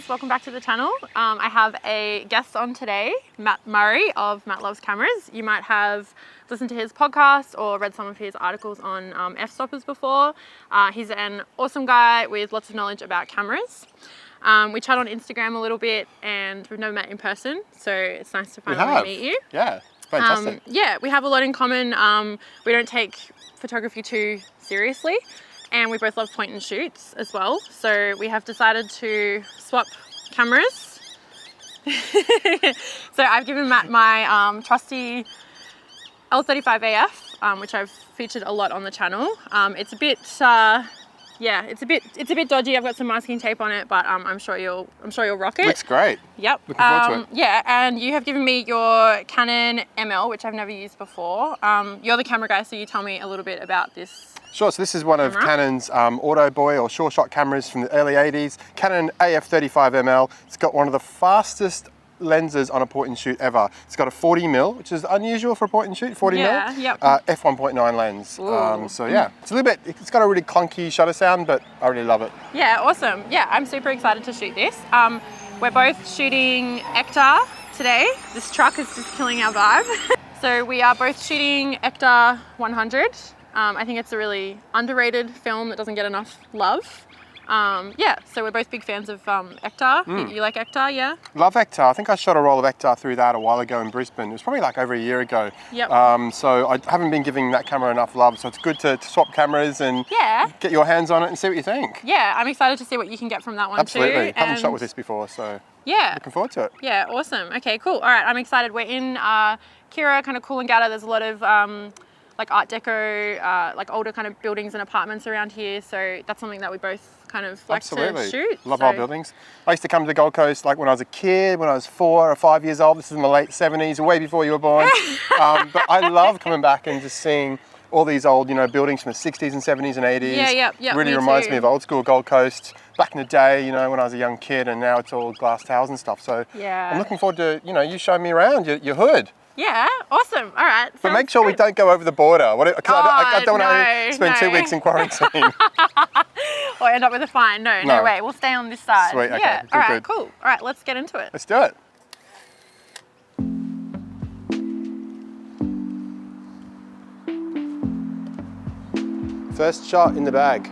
welcome back to the channel. I have a guest on today, Matt Murray of Matt Loves Cameras. You might have listened to his podcast or read some of his articles on f-stoppers before. He's an awesome guy with lots of knowledge about cameras. We chat on Instagram a little bit and we've never met in person, so it's nice to finally meet you. Yeah, fantastic. Yeah, we have a lot in common. We don't take photography too seriously. And we both love point and shoots as well. So we have decided to swap cameras. So I've given Matt my trusty L35AF, which I've featured a lot on the channel. It's a bit, yeah, it's a bit dodgy. I've got some masking tape on it, but I'm sure you'll rock it. Looks great. Yep. Looking forward to it. Yeah, and you have given me your Canon ML, which I've never used before. You're the camera guy, so you tell me a little bit about this. Sure, so this is one of Canon's auto boy or sure shot cameras from the early 80s. Canon AF35ML. It's got one of the fastest lenses on a point and shoot ever. It's got a 40mm, which is unusual for a point and shoot, 40mm. Yeah, yep. F1.9 lens. So yeah, it's a little bit, it's got a really clunky shutter sound, but I really love it. Yeah, awesome. Yeah, I'm super excited to shoot this. We're both shooting Ektar today. This truck is just killing our vibe. So we are both shooting Ektar 100. I think it's a really underrated film that doesn't get enough love. Yeah, so we're both big fans of Ektar. You like Ektar, yeah? Love Ektar. I think I shot a roll of Ektar through that a while ago in Brisbane. It was probably like over a year ago. Yep. So I haven't been giving that camera enough love, so it's good to swap cameras and get your hands on it and see what you think. Yeah, I'm excited to see what you can get from that one too. Absolutely. Haven't shot with this before, so yeah, looking forward to it. Yeah, awesome. Okay, cool. All right, I'm excited. We're in Kira, kind of Coolangatta. There's a lot of like Art Deco, like older kind of buildings and apartments around here. So that's something that we both kind of like to shoot. Love old buildings. I used to come to the Gold Coast like when I was a kid, when I was 4 or 5 years old. This is in the late 70s, way before you were born. But I love coming back and just seeing all these old, buildings from the 60s and 70s and 80s. Yeah, really reminds me of old school Gold Coast back in the day, when I was a young kid, and now it's all glass towers and stuff. So yeah, I'm looking forward to, you showing me around your hood. Yeah, awesome. All right. But make sure we don't go over the border. Because I don't want to spend 2 weeks in quarantine. Or end up with a fine. No way. We'll stay on this side. Sweet, okay. Yeah. All right, good. Cool. All right, let's get into it. Let's do it. First shot in the bag.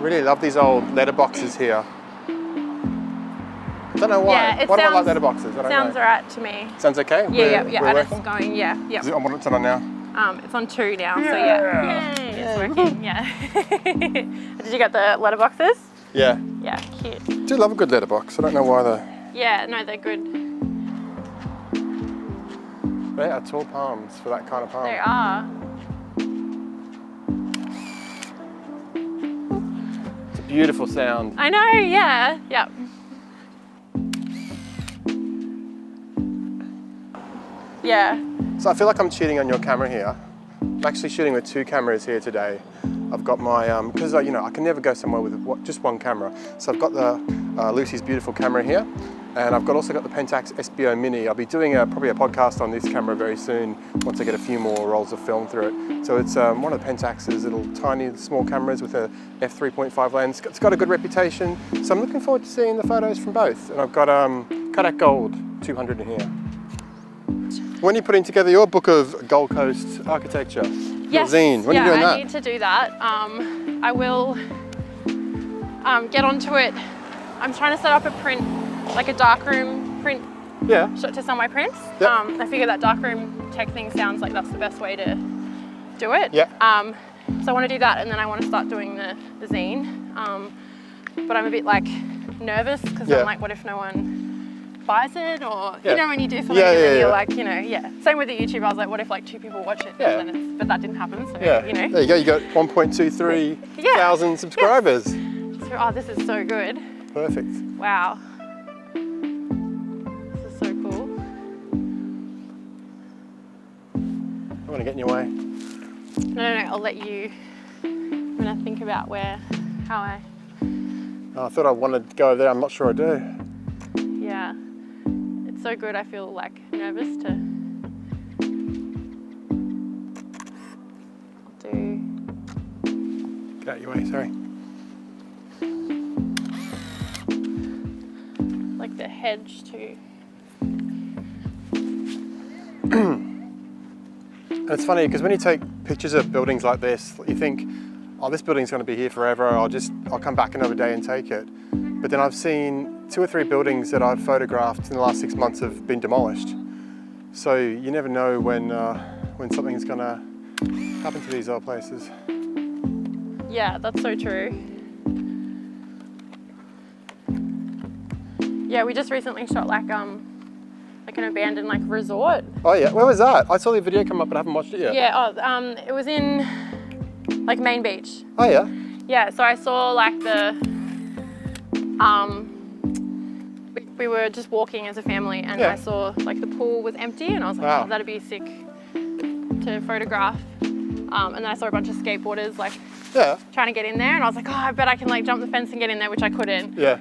Really love these old letterboxes here. I don't know why. Yeah, why do I like letterboxes? I don't sounds know. alright to me. Sounds okay? Yeah, we're and it's going, yeah. Is it on what's it on now? It's on 2 now, so yeah. Yay, it's working, yeah. Did you get the letterboxes? Yeah. Yeah, cute. I do love a good letterbox. I don't know why Yeah, no, they're good. They are tall palms for that kind of palm. They are. It's a beautiful sound. I know, yeah. Yep. Yeah. So I feel like I'm cheating on your camera here. I'm actually shooting with 2 cameras here today. I've got my, because I can never go somewhere with just one camera. So I've got the Lucy's beautiful camera here, and I've also got the Pentax SBO Mini. I'll be doing probably a podcast on this camera very soon once I get a few more rolls of film through it. So it's one of the Pentax's little tiny small cameras with a f3.5 lens. It's got a good reputation, so I'm looking forward to seeing the photos from both. And I've got Kodak Gold 200 in here. When are you putting together your book of Gold Coast architecture? Yes. Your zine. When are you doing that? I need to do that. I will get onto it. I'm trying to set up a print, like a darkroom print to sell my prints. Yep. I figure that darkroom tech thing sounds like that's the best way to do it. Yeah. So I want to do that, and then I want to start doing the zine. But I'm a bit like nervous because I'm like, what if no one buys it, or you know when you do something and then you're like, Same with the YouTube. I was like, what if like 2 people watch it? Yeah. And then but that didn't happen. So There you go. You got 1.23 thousand subscribers. So, oh, this is so good. Perfect. Wow. This is so cool. I want to get in your way. No. I'll let you. I'm gonna think about how I. Oh, I thought I wanted to go over there. I'm not sure I do. Yeah. It's so good. I feel like nervous to. I'll do. Get out your way. Sorry. hedge too. And it's funny because when you take pictures of buildings like this, you think, oh, this building's going to be here forever. I'll come back another day and take it. But then I've seen 2 or 3 buildings that I've photographed in the last 6 months have been demolished. So you never know when something's going to happen to these old places. Yeah, that's so true. Yeah, we just recently shot like an abandoned like resort. Oh yeah, where was that? I saw the video come up but I haven't watched it yet. Yeah, it was in like Main Beach. Oh yeah? Yeah, so I saw like we were just walking as a family and I saw like the pool was empty and I was like, wow. Oh, that'd be sick to photograph. And then I saw a bunch of skateboarders like trying to get in there and I was like, oh, I bet I can like jump the fence and get in there, which I couldn't. Yeah.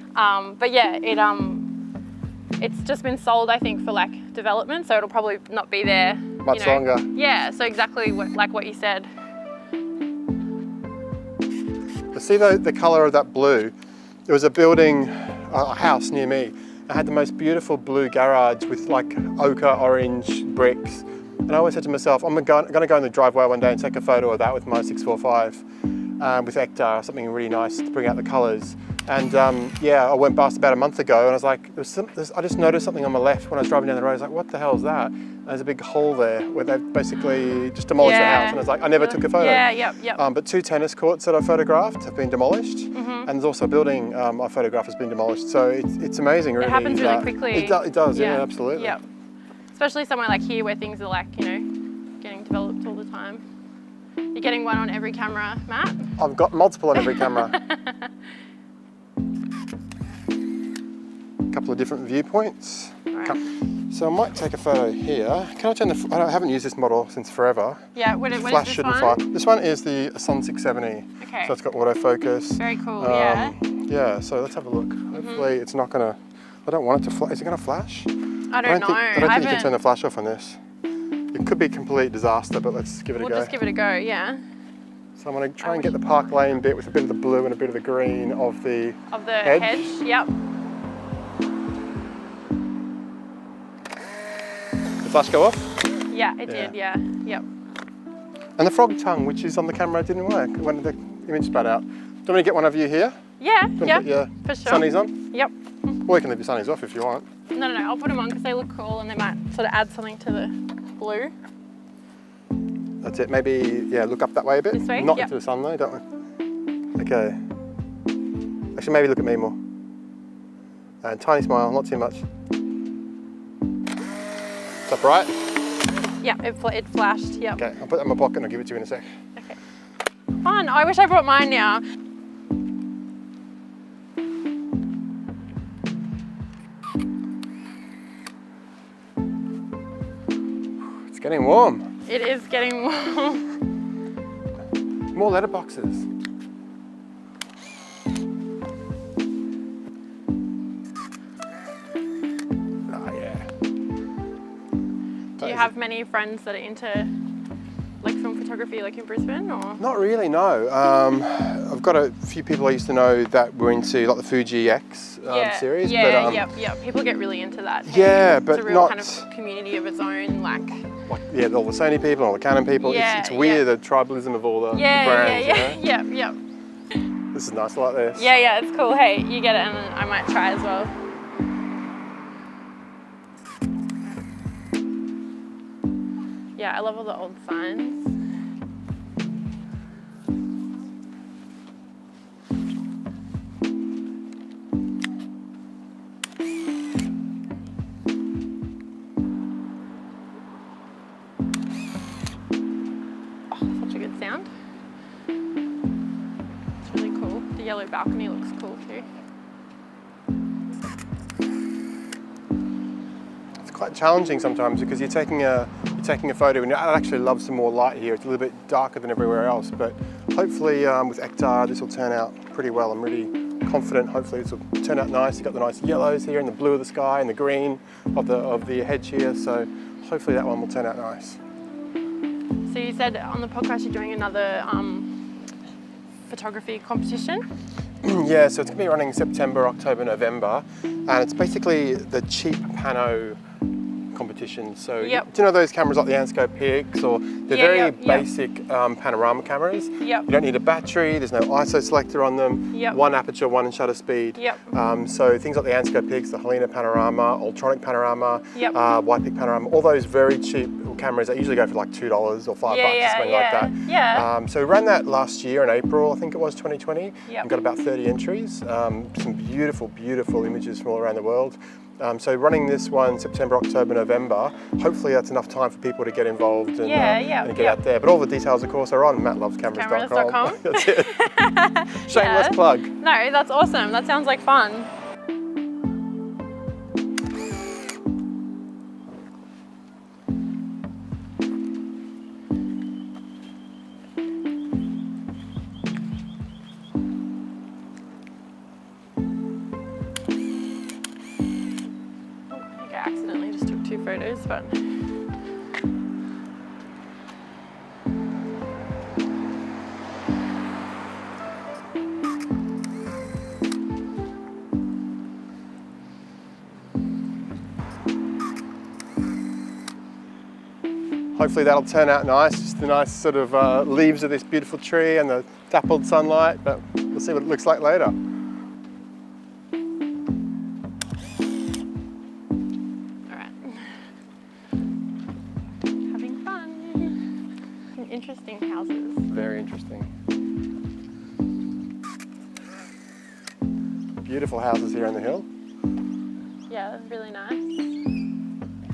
But yeah, it's just been sold, I think, for like development, so it'll probably not be there much longer. Yeah, so exactly like what you said. But see the colour of that blue? There was a building, a house near me. It had the most beautiful blue garage with like ochre orange bricks. And I always said to myself, I'm going to go in the driveway one day and take a photo of that with my 645 with Ektar, something really nice to bring out the colours. And yeah, I went past about a month ago and I was like, I just noticed something on my left when I was driving down the road. I was like, what the hell is that? And there's a big hole there where they've basically just demolished the house. And I was like, I never took a photo. Yeah, yep. But 2 tennis courts that I photographed have been demolished. And there's also a building I photographed has been demolished. So it's amazing, really. It happens really quickly. It does, yeah, absolutely. Yep. Especially somewhere like here where things are like, getting developed all the time. You're getting one on every camera, Matt? I've got multiple on every camera. A couple of different viewpoints. Right. So I might take a photo here. Can I turn I haven't used this model since forever. Yeah, what is Flash this shouldn't one? fire. This one is the Sun 670. Okay. So it's got autofocus. Very cool, yeah. Yeah, so let's have a look. Hopefully it's not gonna, I don't want it to flash. Is it gonna flash? I don't know. I don't think you can turn the flash off on this. It could be a complete disaster, but let's give it a go. We'll just give it a go, yeah. So I'm going to try and get the park lane bit with a bit of the blue and a bit of the green of the hedge. Yep. Did the flash go off? Yeah, it did, yeah. Yep. And the frog tongue, which is on the camera, didn't work when the image spat out. Do you want me to get one of you here? Yeah, yeah. For sure. Sunnies on? Yep. Or you can leave your sunnies off if you want. No, I'll put them on because they look cool and they might sort of add something to the blue. That's it. Maybe, yeah, look up that way a bit. This way? Not into the sun though, don't we? Okay. Actually, maybe look at me more. And tiny smile, not too much. Is that bright? Yeah, it flashed, yep. Okay, I'll put that in my pocket and I'll give it to you in a sec. Okay. Fun. I wish I brought mine now. It's getting warm. It is getting warm. More letterboxes. Oh yeah. Do you have many friends that are into like film photography, like in Brisbane, or? Not really, no. I've got a few people I used to know that were into like the Fuji X series. Yeah, but, yep. People get really into that. Yeah, but it's a real not kind of community of its own, like yeah, all the Sony people, all the Canon people. Yeah, it's weird, the tribalism of all the brands. Yep. This is nice, I like this. Yeah, it's cool. Hey, you get it, and then I might try as well. Yeah, I love all the old signs. Sound. It's really cool. The yellow balcony looks cool too. It's quite challenging sometimes because you're taking a photo and I'd actually love some more light here. It's a little bit darker than everywhere else, but hopefully with Ektar this will turn out pretty well. I'm really confident. Hopefully this will turn out nice. You've got the nice yellows here and the blue of the sky and the green of the hedge here. So hopefully that one will turn out nice. So you said on the podcast you're doing another photography competition? Yeah, so it's going to be running September, October, November, and it's basically the cheap pano competition. So Yep. do you know those cameras like the Ansco Pix, or they're very basic panorama cameras? Yep. You don't need a battery, there's no ISO selector on them, Yep. one aperture, one shutter speed. Yep. So things like the Ansco Pix, the Helena Panorama, Ultronic Panorama, Yep. Whitepick Panorama, all those very cheap cameras that usually go for like $2 or $5 or something like that. Yeah. So we ran that last year in April, I think it was 2020, Yep. and got about 30 entries. Some beautiful, beautiful images from all around the world. So running this one September, October, November, hopefully that's enough time for people to get involved and, and get out there. But all the details, of course, are on mattlovescameras.com. That's it. Shameless plug. No, that's awesome. That sounds like fun. I accidentally just took 2 photos, but hopefully that'll turn out nice. Just the nice sort of leaves of this beautiful tree and the dappled sunlight, but we'll see what it looks like later. interesting houses. Very interesting. Beautiful houses here on the hill. Yeah, that's really nice.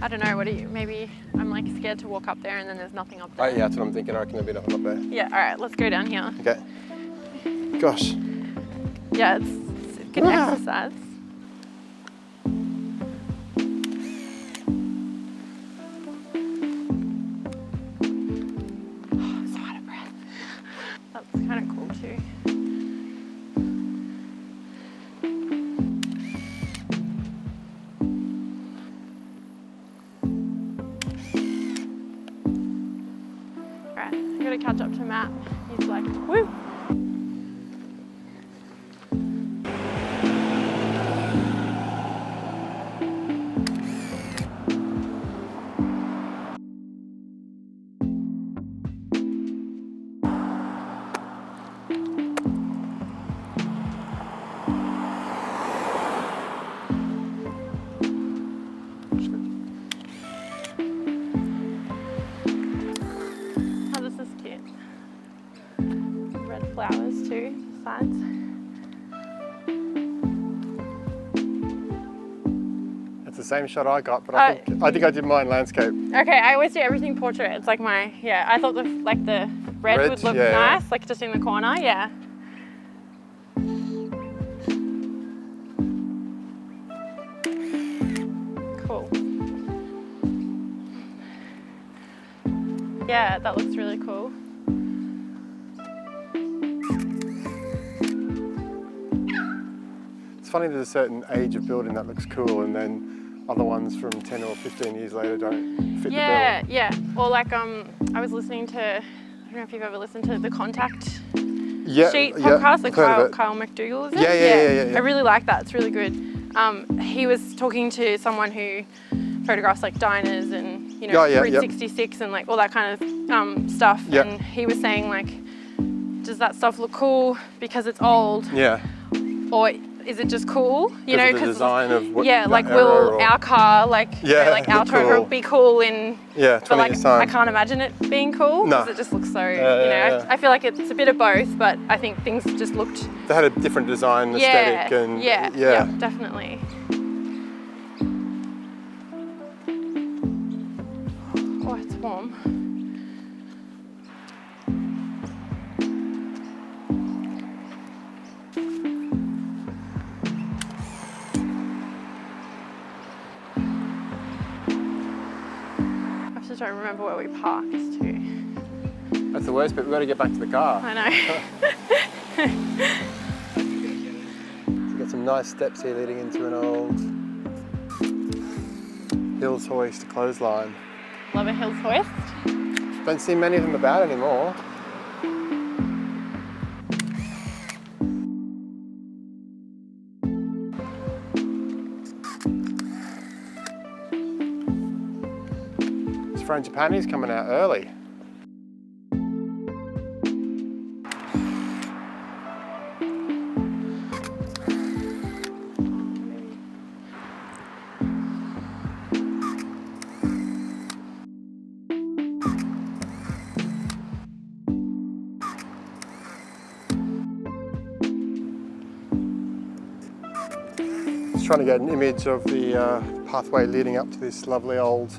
I don't know, what do you, maybe I'm like scared to walk up there and then there's nothing up there. Oh yeah, that's what I'm thinking. I reckon there'll be nothing up there. Yeah, all right, let's go down here. Okay. Gosh. Yeah, it's good exercise. Kind of cool too. Alright, I'm gonna catch up to Matt. He's like, woo! Flowers too, sides. That's the same shot I got, but I think I did mine landscape. Okay, I always do everything portrait. It's like my, I thought the red would look nice, like just in the corner, yeah. Cool. Yeah, that looks really cool. It's funny there's a certain age of building that looks cool and then other ones from 10 or 15 years later don't fit the bill. Yeah. Or like I was listening to, I don't know if you've ever listened to the Contact Sheet podcast, like Kyle McDougall, is it? Yeah. I really like that, it's really good. He was talking to someone who photographs like diners and, you know, Route 66 and like all that kind of stuff. And he was saying like, does that stuff look cool because it's old? Yeah. Or is it just cool? You know, because the design of what like will our car like our Toro be cool in 20 years time? I can't imagine it being cool because it just looks so you know. I feel like it's a bit of both, but I think things just looked. They had a different design aesthetic and yeah, definitely. Oh, it's warm. I just don't remember where we parked too. That's the worst bit, we've got to get back to the car. I know. We've got some nice steps here leading into an old Hills Hoist clothesline. Love a Hills Hoist. Don't see many of them about anymore. frangipani's coming out early. Trying to get an image of the pathway leading up to this lovely old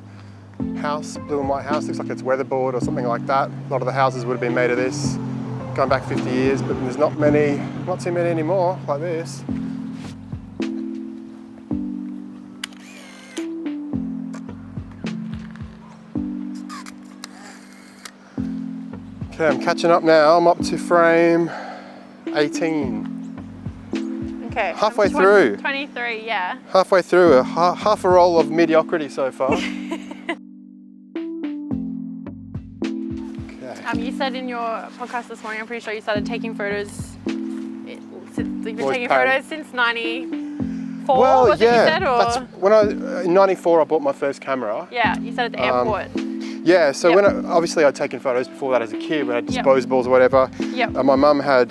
house, blue and white house. Looks like it's weatherboard or something like that. A lot of the houses would have been made of this going back 50 years, but there's not too many anymore like this. Okay, I'm catching up now. I'm up to frame 18. Okay. Halfway through. 23, yeah. Halfway through, half a roll of mediocrity so far. Okay. You said in your podcast this morning, I'm pretty sure you started taking photos. You've been taking photos since 94, well, was it you said? Or? That's when in 94 I bought my first camera. Yeah, you said at the airport. Yeah, so obviously I'd taken photos before that as a kid. We had disposables or whatever. Yep. My mum had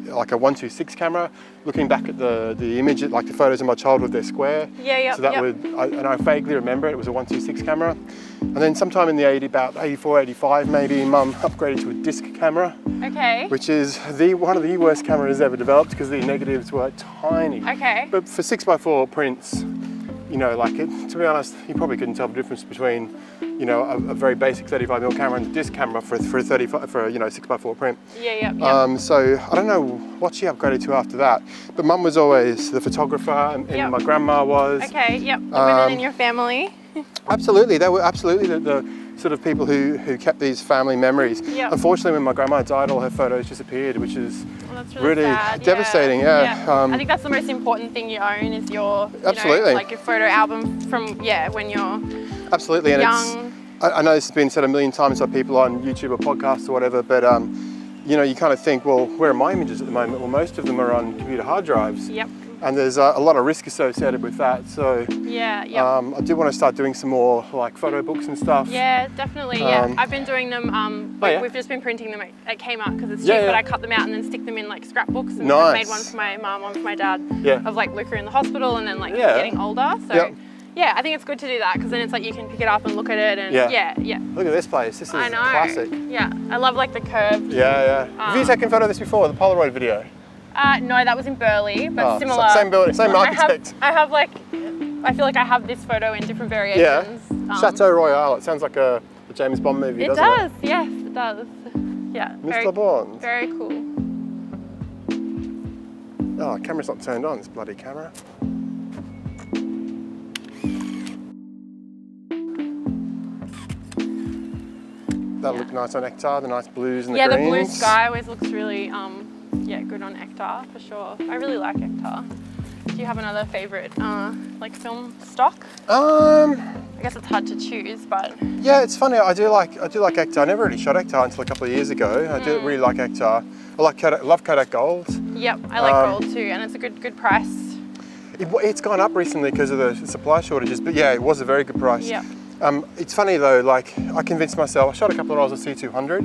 like a 1.26 camera. Looking back at the image, like the photos of my childhood, they're square. Yeah, So that and I vaguely remember it was a 1.26 camera. And then sometime in the about 84, 85 maybe, Mum upgraded to a disc camera. Okay. Which is one of the worst cameras ever developed because the negatives were tiny. Okay. But for 6x4 prints, you know, like to be honest, you probably couldn't tell the difference between, you know, a very basic 35mm camera and a disc camera for a 6x4 print. Yeah. So I don't know what she upgraded to after that, but Mum was always the photographer, and my grandma was. Okay. Yep. The women in your family. Absolutely, they were absolutely the sort of people who kept these family memories. Yep. Unfortunately, when my grandma died, all her photos disappeared, which is that's really sad. devastating. Yeah. I think that's the most important thing you own is your, absolutely, like your photo album from when you're absolutely and young. I know this has been said a million times by people on YouTube or podcasts or whatever, but you know, you kind of think, well, where are my images at the moment? Well, most of them are on computer hard drives. Yep. And there's a lot of risk associated with that. So I do want to start doing some more like photo books and stuff. Yeah, definitely. I've been doing them. We've just been printing them at Kmart because it's cheap. But I cut them out and then stick them in like scrapbooks. And I made one for my mum, one for my dad. Of like Luca in the hospital and then like getting older. So yeah, I think it's good to do that because then it's like you can pick it up and look at it and Look at this place. This is classic. Yeah, I love like the curved. Have you taken a photo of this before? The Polaroid video? No, that was in Burley, but similar. Same building, same architect. I have like, I feel like I have this photo in different variations. Yeah. Chateau Royale. It sounds like a James Bond movie, doesn't it? It does, yes, it does. Yeah. Mr. Bond. Very cool. Oh, camera's not turned on, this bloody camera. That'll look nice on Hector, the nice blues and the greens. Yeah, the blue sky always looks really, good on Hector for sure. I really like Hector. Do you have another favorite, like film stock? I guess it's hard to choose, but yeah, it's funny. I do like Hector. I never really shot Hector until a couple of years ago. I do really like Hector. I love Kodak Gold. Yep, I like gold too, and it's a good price. It's gone up recently because of the supply shortages, but yeah, it was a very good price. Yeah. It's funny though, like I convinced myself, I shot a couple of rolls of C200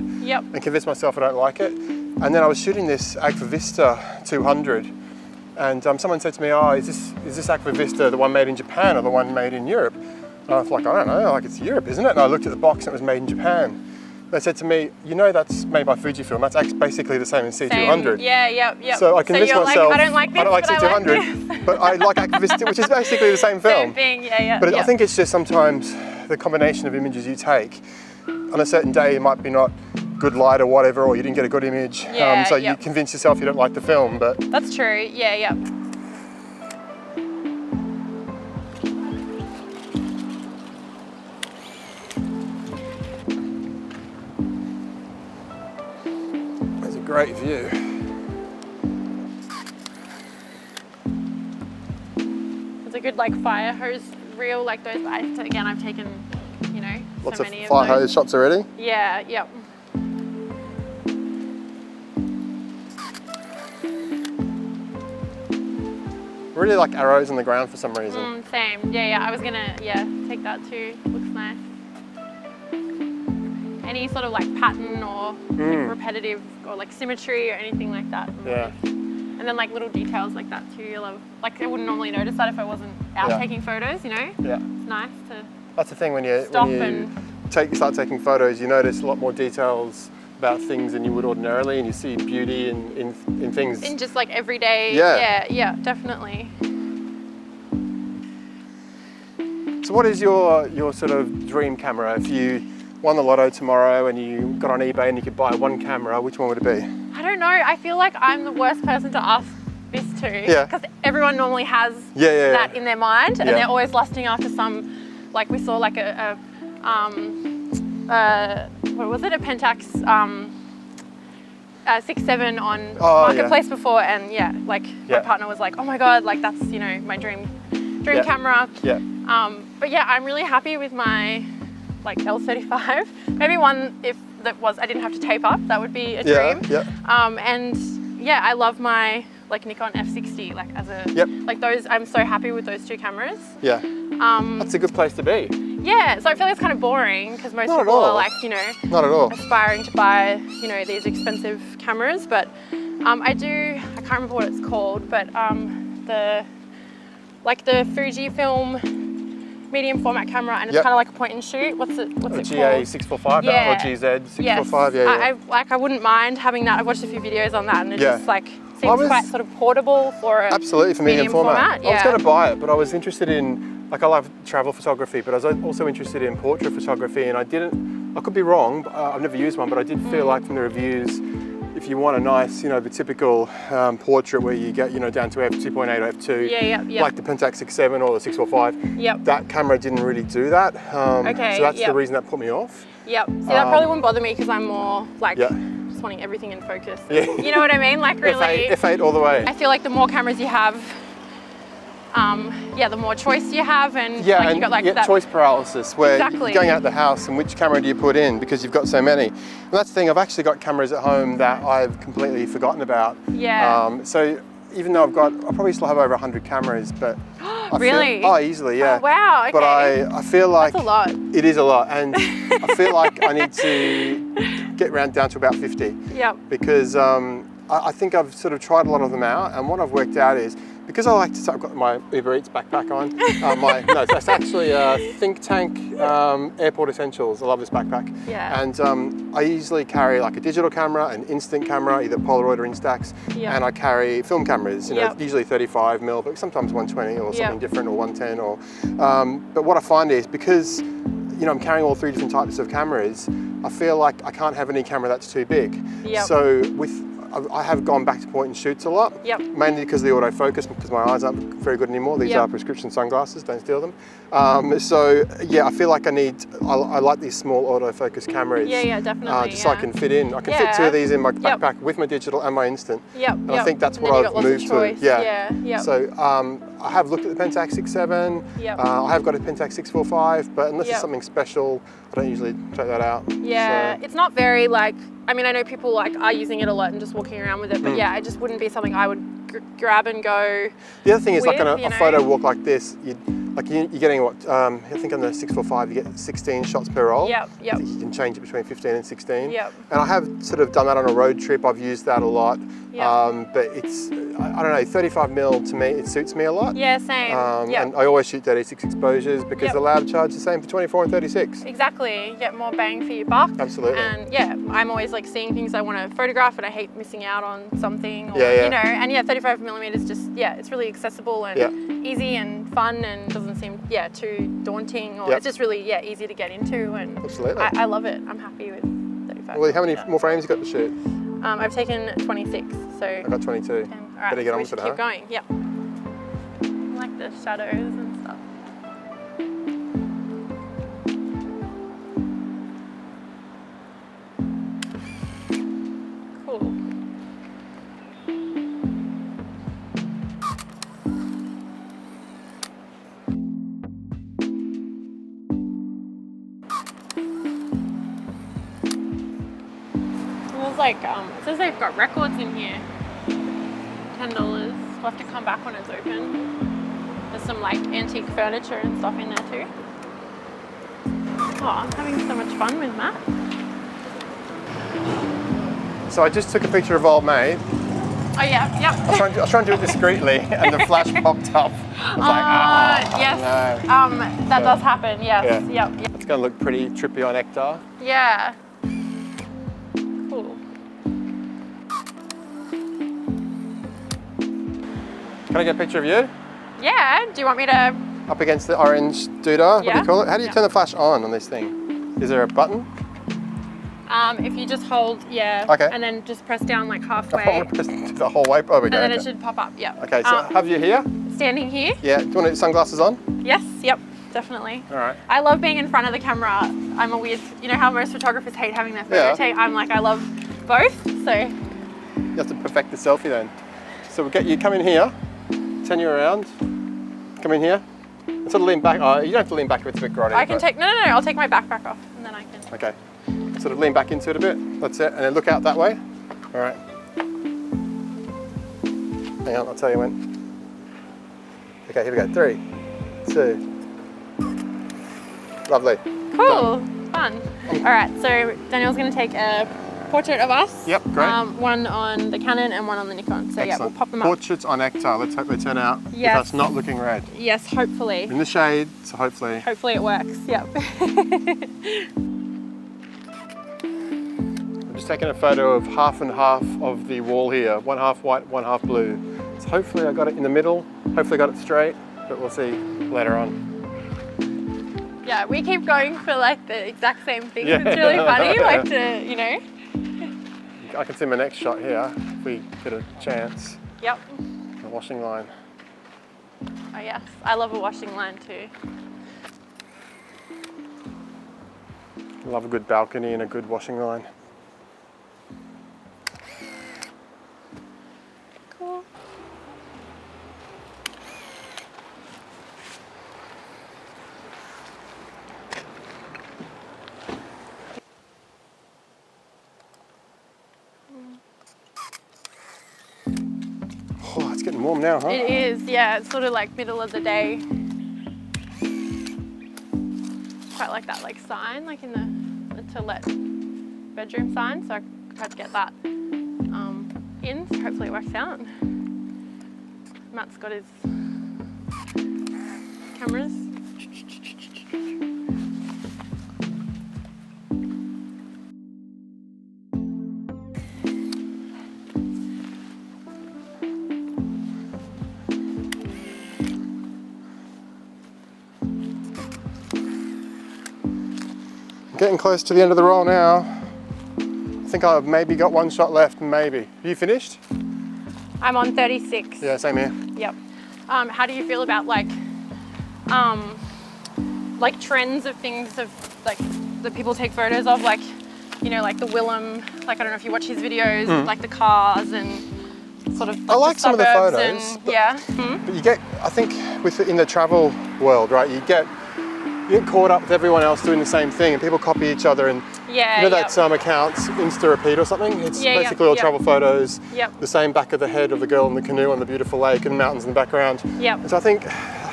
and convinced myself I don't like it. And then I was shooting this Agfa Vista 200 and someone said to me, oh, is this Agfa Vista the one made in Japan or the one made in Europe? And I was like, I don't know, like it's Europe, isn't it? And I looked at the box and it was made in Japan. They said to me, you know that's made by Fujifilm, that's basically the same as C200. Yeah. So I convinced myself, like, I don't like C200, but I like Agfa Vista, which is basically the same film. Same thing, yeah. But I think it's just sometimes the combination of images you take, on a certain day it might be not good light or whatever, or you didn't get a good image, so you convince yourself you don't like the film, but... That's true, yeah. There's a great view. It's a good like fire hose reel, like those. Again, I've taken, Lots so of many fire hose shots already? Yeah, yep. I really like arrows on the ground for some reason. Same, yeah. I was gonna, take that too. Looks nice. any sort of like pattern or like repetitive or like symmetry or anything like that. Yeah. And then like little details like that too. You'll have, like I wouldn't normally notice that if I wasn't out taking photos, you know? Yeah. It's nice to That's the thing when you stop start taking photos, you notice a lot more details about things than you would ordinarily, and you see beauty in things. in just like everyday. Yeah, definitely. So what is your sort of dream camera? If you won the lotto tomorrow and you got on eBay and you could buy one camera, which one would it be? I don't know. I feel like I'm the worst person to ask this to. Yeah. Because everyone normally has that in their mind, and they're always lusting after some, like we saw like what was it? A Pentax 6.7 on Marketplace before, and my partner was like, oh my god, like that's, you know, my dream camera. Yeah. But yeah, I'm really happy with my like L35. Maybe one if that was I didn't have to tape up, that would be a dream. And yeah, I love my like Nikon F60 like as a like those. I'm so happy with those two cameras. Yeah. That's a good place to be. Yeah, so I feel like it's kind of boring because most people are like, you know, not at all aspiring to buy, you know, these expensive cameras. But I can't remember what it's called, but the Fujifilm medium format camera, and it's kind of like a point and shoot. What's it called? GA645 or GZ645. I wouldn't mind having that. I've watched a few videos on that, and it just like seems quite sort of portable for a absolutely for medium format. Yeah. I was going to buy it, but I was interested in, like, I love travel photography, but I was also interested in portrait photography, and I could be wrong, but I've never used one, but I did feel like from the reviews, if you want a nice, you know, the typical portrait where you get, you know, down to f2.8 or f2, like the Pentax 6.7 or the 645, that camera didn't really do that. So that's the reason that put me off. See, that probably wouldn't bother me because I'm more like just wanting everything in focus. You know what I mean? Like really. F8 all the way. I feel like the more cameras you have, the more choice you have, and like you got like that choice paralysis where you're going out the house and which camera do you put in because you've got so many. And that's the thing, I've actually got cameras at home that I've completely forgotten about. So even though I probably still have over 100 cameras, but really? Easily, yeah. Oh, wow, okay. But I feel like that's a lot. It is a lot, and I feel like I need to get down to about 50. Because I think I've sort of tried a lot of them out, and what I've worked out is, because I've got my Uber Eats backpack on. That's actually Think Tank Airport Essentials. I love this backpack. And I usually carry like a digital camera, an instant camera, either Polaroid or Instax, and I carry film cameras. You know, usually 35mm, but sometimes 120 or something different, or 110. Or but what I find is, because you know I'm carrying all three different types of cameras, I feel like I can't have any camera that's too big. So I have gone back to point and shoots a lot, mainly because of the autofocus, because my eyes aren't very good anymore. These are prescription sunglasses, don't steal them. So yeah, I feel like I like these small autofocus cameras. Definitely. Just so I can fit in. I can fit two of these in my backpack with my digital and my instant. And I think that's what I've moved to. So I have looked at the Pentax 6.7. I have got a Pentax 645, but unless it's something special, I don't usually check that out. It's not very like, I mean, I know people like are using it a lot and just walking around with it, but it just wouldn't be something I would grab and go. The other thing is, like on a photo walk like this, you're getting what, I think on the 645 you get 16 shots per roll. I think you can change it between 15 and 16. And I have sort of done that on a road trip. I've used that a lot. But it's, I don't know, 35mm to me, it suits me a lot. Same. And I always shoot 36 exposures because the lab charge is the same for 24 and 36. Exactly, you get more bang for your buck. Absolutely. And I'm always like seeing things I want to photograph, and I hate missing out on something. Or, you know, and 35mm is just, it's really accessible and easy and fun, and doesn't seem too daunting, or it's just really easy to get into, and absolutely. I love it. I'm happy with 35. Well, how many more frames you got to shoot? I've taken 26, so I got 22. All right, better get on with it, keep going. I like the shadows and stuff. Cool. Like, it says they've got records in here. $10. We'll have to come back when it's open. There's some like antique furniture and stuff in there too. Oh, I'm having so much fun with Matt. So I just took a picture of old mate. Oh yeah, yep. I was trying to do it discreetly, and the flash popped up. I was like, yes. no. That does happen. Yes. Yeah. Yep. It's going to look pretty trippy on Ektar. Yeah. Cool. Can I get a picture of you? Yeah. Do you want me to? Up against the orange doodah. What do Yeah. you call it? How do you turn the flash on this thing? Is there a button? If you just hold, yeah. Okay. And then just press down like I halfway. want to press the whole way. Oh, we go. And then it Okay. should pop up. Yeah. Okay. So have you here? Standing here. Yeah. Do you want sunglasses on? Yes. Yep. Definitely. All right. I love being in front of the camera. I'm a weird, you know how most photographers hate having their photo Yeah. take? I'm like, I love both, so. You have to perfect the selfie then. So we'll get you, come in here, turn you around, come in here, and sort of lean back. Oh, you don't have to lean back if it's a bit grotty. I can but- take, no, I'll take my backpack off and then I can. Okay. Sort of lean back into it a bit. That's it. And then look out that way. All right. Hang on, I'll tell you when. Okay, here we go. 3, 2. Lovely. Cool, fun. All right, so Daniel's gonna take a portrait of us. Yep, great. One on the Canon and one on the Nikon. So yeah, we'll pop them up. Portraits on Ektar. Let's hope they turn out. Yes. That's not looking red. Yes, hopefully. In the shade, so hopefully. Hopefully it works, yep. I'm just taking a photo of half and half of the wall here. One half white, one half blue. So hopefully I got it in the middle. Hopefully I got it straight, but we'll see later on. Yeah, we keep going for like the exact same thing. Yeah. It's really funny, like to, you know. I can see my next shot here if we get a chance. Yep. The washing line. Oh yes, I love a washing line too. Love a good balcony and a good washing line. Cool. Oh, it's getting warm now, huh? It is, yeah. It's sort of like middle of the day. Quite like that like sign, like in the to let bedroom sign. So I tried to get that in. So hopefully it works out. Matt's got his cameras. Getting close to the end of the roll now. I think I've maybe got one shot left, maybe. Are you finished? I'm on 36. Yeah, same here. Yep. How do you feel about like trends of things of like that people take photos of, like, you know, like the Willem, like I don't know if you watch his videos, like the cars and sort of like I like the some of the suburbs photos, and, but- yeah. But you get, I think, in the travel world, right? You get caught up with everyone else doing the same thing, and people copy each other. And Yeah. you know yep. that accounts, Insta Repeat or something. It's Yeah, basically all yep. travel photos. Yep. The same back of the head of the girl in the canoe on the beautiful lake and mountains in the background. Yep. And so I think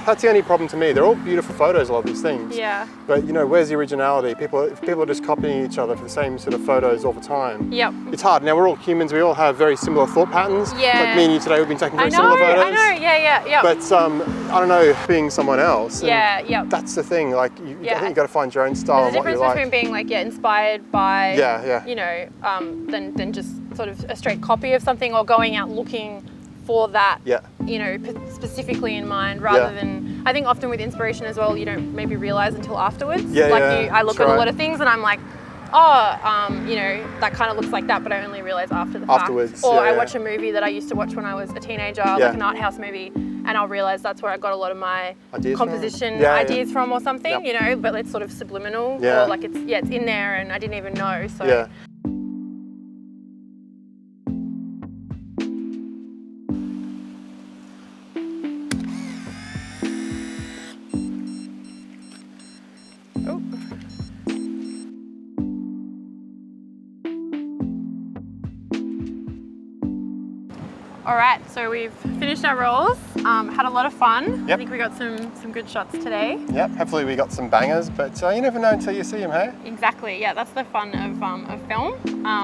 that's the only problem to me. They're all beautiful photos, a lot of these things. Yeah. But you know, where's the originality? If people are just copying each other for the same sort of photos all the time. Yep. It's hard. Now we're all humans. We all have very similar thought patterns. Yeah. Like me and you today, we've been taking I very know. similar photos. I know. Yeah. Yeah. But I don't know, being someone else. and Yeah. Yep. That's the thing. Like, I Yeah. think you got to find your own style There's a and what you difference like. between being like inspired by Yeah. you know than just sort of a straight copy of something, or going out looking for that, Yeah. you know, specifically in mind, rather than, I think often with inspiration as well, you don't maybe realize until afterwards. Yeah, like yeah, I look that's at a right. lot of things and I'm like, oh, you know, that kind of looks like that, but I only realize after the fact. Afterwards, Or yeah, I yeah. watch a movie that I used to watch when I was a teenager, Yeah. like an art house movie, and I'll realize that's where I got a lot of my Ideas from? composition Yeah, yeah. ideas from or something, Yep. you know, but it's sort of subliminal, Yeah. or like it's in there and I didn't even know. So Yeah. Oh. All right, so we've finished our rolls, had a lot of fun. Yep. I think we got some good shots today. Yep, hopefully we got some bangers, but you never know until you see them, hey? Exactly, yeah, that's the fun of film.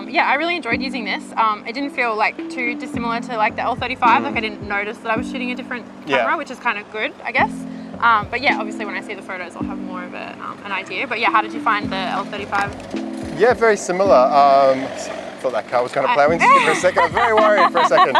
Yeah, I really enjoyed using this. It didn't feel like too dissimilar to like the L35, like I didn't notice that I was shooting a different camera, which is kind of good, I guess. But yeah, obviously when I see the photos, I'll have more of an idea. But yeah, how did you find the L35? Yeah, very similar. Thought that car was going to plow into you for a second. I was very worried for a second.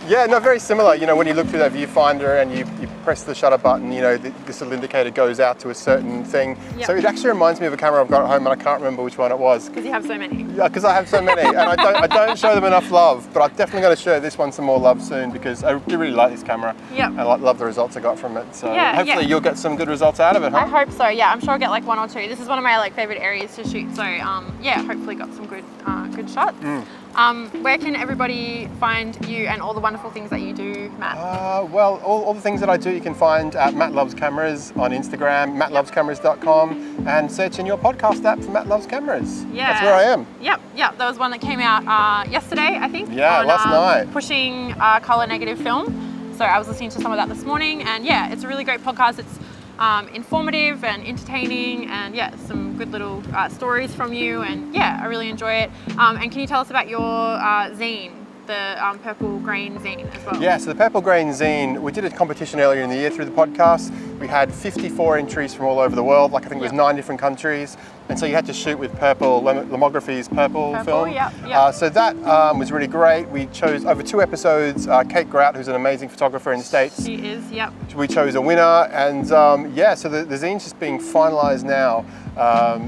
Yeah, no, very similar. You know, when you look through that viewfinder and you press the shutter button, you know, this little indicator goes out to a certain thing. Yep. So it actually reminds me of a camera I've got at home, and I can't remember which one it was. Because you have so many. Yeah, because I have so many, and I don't show them enough love. But I'm definitely going to show this one some more love soon because I do really like this camera. Yep. And I love the results I got from it. So yeah, hopefully you'll get some good results out of it, huh? I hope so. Yeah, I'm sure I'll get like 1 or 2. This is one of my like favorite areas to shoot. So yeah, hopefully got some good shots. Where can everybody find you and all the wonderful things that you do, Matt? Well, all the things that I do you can find at Matt Loves Cameras on Instagram, mattlovescameras.com, and search in your podcast app for Matt Loves Cameras. Yeah. That's where I am. Yep. There was one that came out yesterday, I think. Yeah, last night. Pushing color negative film. So I was listening to some of that this morning, and yeah, it's a really great podcast. It's informative and entertaining, and yeah, some good little stories from you, and yeah, I really enjoy it. And can you tell us about your zine, the purple grain zine as well? Yeah, so the purple grain zine, we did a competition earlier in the year through the podcast. We had 54 entries from all over the world, like I think it was 9 different countries. And so you had to shoot with purple, Lomography's purple film. So that was really great. We chose over 2 episodes, Kate Grout, who's an amazing photographer in the States. She is, yep. We chose a winner, and yeah, so the zine's just being finalized now.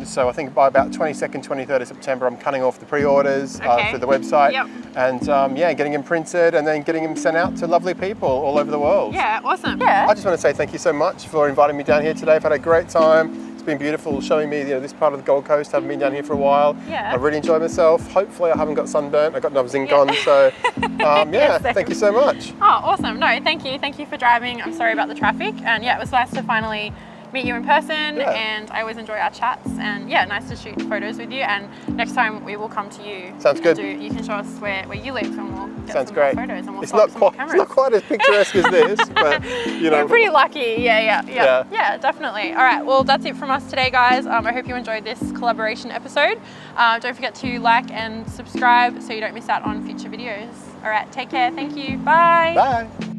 So I think by about 22nd, 23rd of September, I'm cutting off the pre-orders through the website. Yep. And yeah, getting them printed and then getting them sent out to lovely people all over the world. Yeah, awesome. Yeah. I just want to say thank you so much for inviting me down here today. I've had a great time. It's been beautiful showing me this part of the Gold Coast. Haven't been down here for a while. Yeah. I really enjoyed myself. Hopefully I haven't got sunburnt. I've got enough zinc on. So yeah, thank you so much. Oh, awesome. No, thank you. Thank you for driving. I'm sorry about the traffic. And yeah, it was nice to finally meet you in person, and I always enjoy our chats, and yeah, nice to shoot photos with you, and next time we will come to you. Sounds good. You can show us where you live, and we'll get Sounds some great. more photos, and we'll It's swap not some more quite, cameras. it's not quite as picturesque as this, but you know. You're pretty lucky, yeah, definitely. All right, well, that's it from us today, guys. I hope you enjoyed this collaboration episode. Don't forget to like and subscribe so you don't miss out on future videos. All right, take care, thank you, bye. Bye.